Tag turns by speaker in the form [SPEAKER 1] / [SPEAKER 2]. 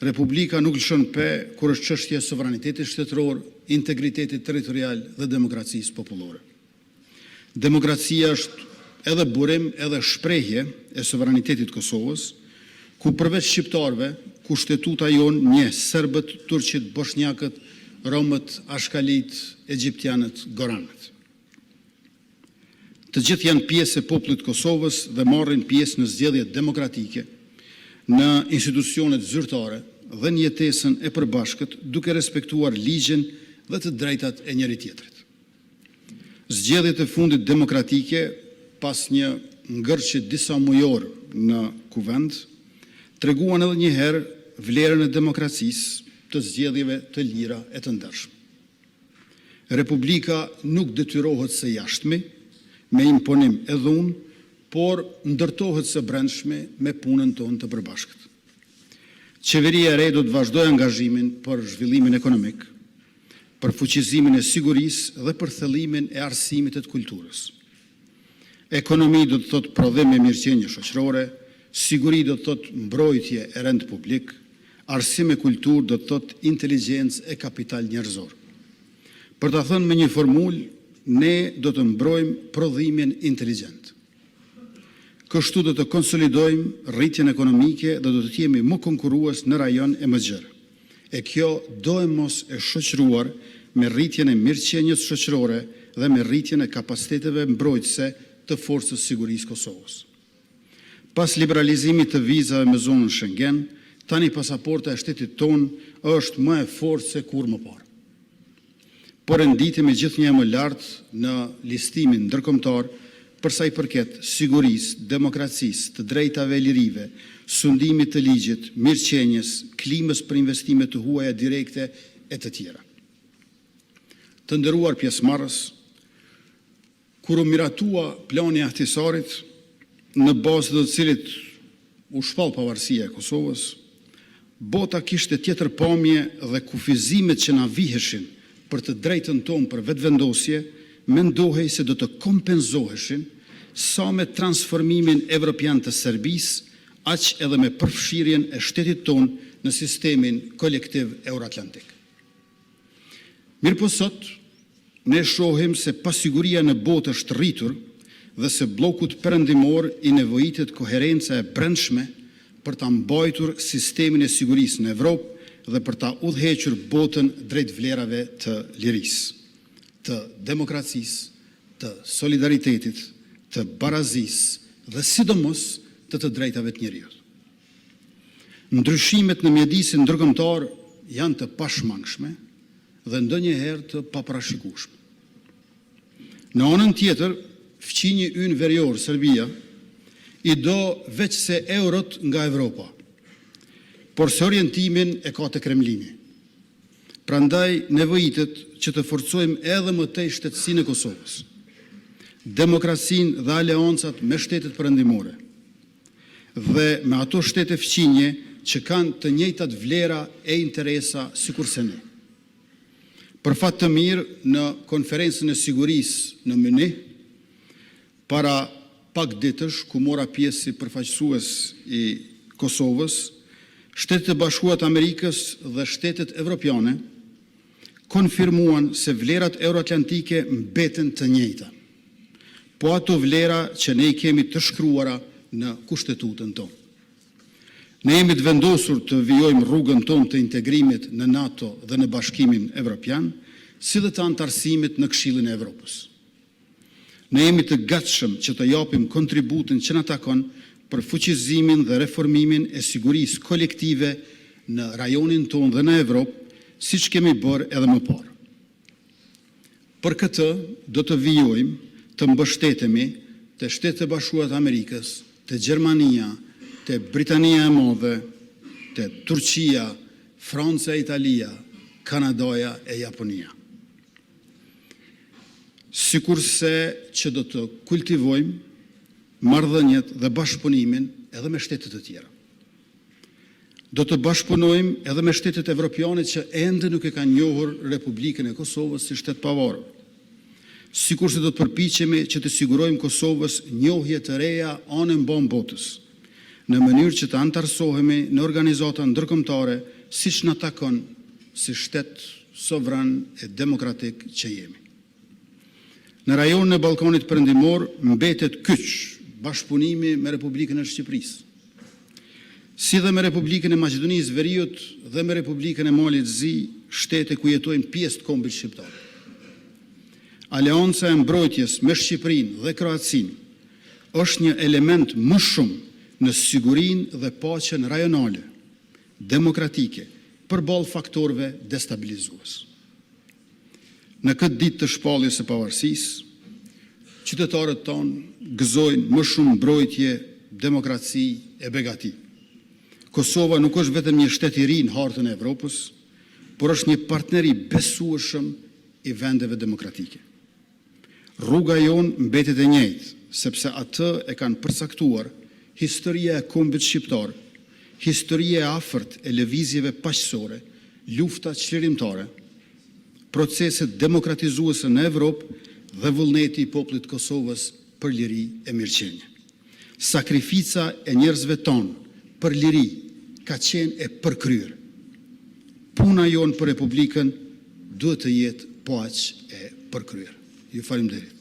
[SPEAKER 1] Republika nuk lëshon pe kur është çështje e sovranitetit shtetëror, integritetit territorial dhe demokracisë popullore. Demokracia është edhe burim, edhe shprehje e sovranitetit Kosovës, ku përveç shqiptarëve, kushtetuta jonë njeh serbët, turqit, bosnjakët, romët, ashkalit, egjiptianët, goranët. Të gjithë janë pjesë e popullit të Kosovës dhe marrin pjesë në zgjedhjet demokratike, në institucionet zyrtare dhe në jetesën e përbashkët, duke respektuar ligjin dhe të drejtat e njëri tjetrit. Zgjedhjet e fundit demokratike, pas një ngërçe disa mujor në kuvend, treguan edhe një herë vlerën e demokracisë, të zgjedhjeve të lira e të ndershme. Republika nuk detyrohet së jashtmi me imponim e dhunë, por ndërtohet së brendshme me punën tonë të përbashkët. Qeveria e re do të vazhdojë angazhimin për zhvillimin ekonomik, për fuqizimin e sigurisë dhe për thellimin e arsimit të kulturës. Ekonomi do të thotë prodhim e mirëqenie shoqërore, siguri do të thotë mbrojtje e rend publik, arsim e kulturë do të thotë inteligjencë e kapital njerëzor. Për ta thënë me një formulë, ne do të mbrojmë prodhimin inteligjent. Kështu do të konsolidojmë rritjen ekonomike dhe do të jemi më konkurrues në rajon e mëzgjerë. E kjo do e mos e shoqëruar me rritjen e mirëqenies shoqërore dhe me rritjen e kapaciteteve mbrojtëse të forcës sigurisë Kosovës. Pas liberalizimit të vizave me zonën Schengen, tani pasaporta e shtetit tonë është më e fortë se kur më parë. Por renditim e gjithnjë më lartë në listimin ndërkombëtar përsa i përket sigurisë, demokracisë, të drejtave e lirive, sundimit të ligjit, mirëqenies, klimës për investime të huaja direkte e të tjera. Të nderuar pjesëmarrës, kur u miratua plani i Ahtisarit, në bazë të cilit u shpall pavarësia e Kosovës, bota kishte tjetër pamje dhe kufizimet që na viheshin për të drejtën tonë për vetëvendosje, mendohej se do të kompenzoheshin sa me transformimin evropian të Serbisë, aq edhe me përfshirjen e shtetit tonë në sistemin kolektiv euroatlantik. Mirëpo sot, ne shohim se pasiguria në botë është rritur dhe se bllokut perëndimor i nevojitet koherenca e brendshme për ta mbajtur sistemin e sigurisë në Evropë dhe për ta udhëhequr botën drejt vlerave të lirisë, të demokracisë, të solidaritetit, të barazisë dhe sidomos të drejtave të njerëzit. Ndryshimet në mjedisin ndërkombëtar janë të pashmangshme dhe ndonjëherë të paparashikueshme. Në anën tjetër, fqinji ynë verior, Serbia, i do veç se eurot nga Evropa, por se orientimin e ka të Kremlini. Prandaj nevojitet që të forcojmë edhe më tej shtetësinë e Kosovës, demokracinë dhe aleancat me shtetet perëndimore dhe me ato shtete fqinje që kanë të njëjtat vlera e interesa sikurse ne. Për fat të mirë, në konferencën e sigurisë në Munich, para pak ditësh, ku mora pjesë si përfaqësues i Kosovës, Shtetet e Bashkuara të Amerikës dhe shtetet evropiane konfirmuan se vlerat euroatlantike mbeten të njëjta, po ato vlera që ne i kemi të shkruara në kushtetutën tonë. Ne jemi të vendosur të vijojmë rrugën tonë të integrimit në NATO dhe në Bashkimin Evropian, si dhe të antarësimit në Këshillin e Evropës. Ne jemi të gatshëm që të japim kontributin që na takon për fuqizimin dhe reformimin e sigurisë kolektive në rajonin tonë dhe në Evropë, siç kemi bërë edhe më parë. Për këtë do të vijojmë të mbështetemi të Shtetet e Bashkuara të Amerikës, të Gjermania, të Britania e Madhe, të Turqia, Franca e Italia, Kanadaja e Japonia. Sikurse që do të kultivojmë marrëdhëniet dhe bashkëpunimin edhe me shtetet të tjera. Do të bashkëpunojmë edhe me shtetet evropiane që ende nuk e kanë njohur Republikën e Kosovës si shtet pavarur. Sikurse do të përpiqemi që të sigurojmë Kosovës njohje të reja anë mban botës në mënyrë që të antarësohemi në organizata ndërkombëtare siç na takon si shtet sovran e demokratik që jemi. Në rajonin e Ballkanit Perëndimor mbetet kyç bashkëpunimi me Republikën e Shqipërisë. Si dhe me Republikën e Maqedonisë Veriut dhe me Republikën e Malit Zi, shtete ku jetojnë pjesë të kombit shqiptar. Aleanca e mbrojtjes me Shqipërinë dhe Kroacinë është një element më shumë në sigurinë dhe paqen rajonale, demokratike, përballë faktorëve destabilizues. Në këtë ditë të shpalljes së pavarësisë, qytetarët tonë gëzojnë më shumë mbrojtje, demokraci e begati. Kosova nuk është vetëm një shtet i ri në hartën e Evropës, por është një partner i besueshëm i vendeve demokratike. Rruga jonë mbetet e njëjtë, sepse atë e kanë përcaktuar historia e kombit shqiptar, historia e afërt e lëvizjeve paqësore, lufta çlirimtare, proceset demokratizuese në Evropë dhe vullneti i popullit të Kosovës për liri e mirëqenie. Sakrifica e njerëzve tonë për liri ka qenë e përkryer. Puna jonë për Republikën duhet të jetë po aq e përkryer. Ju falenderoj.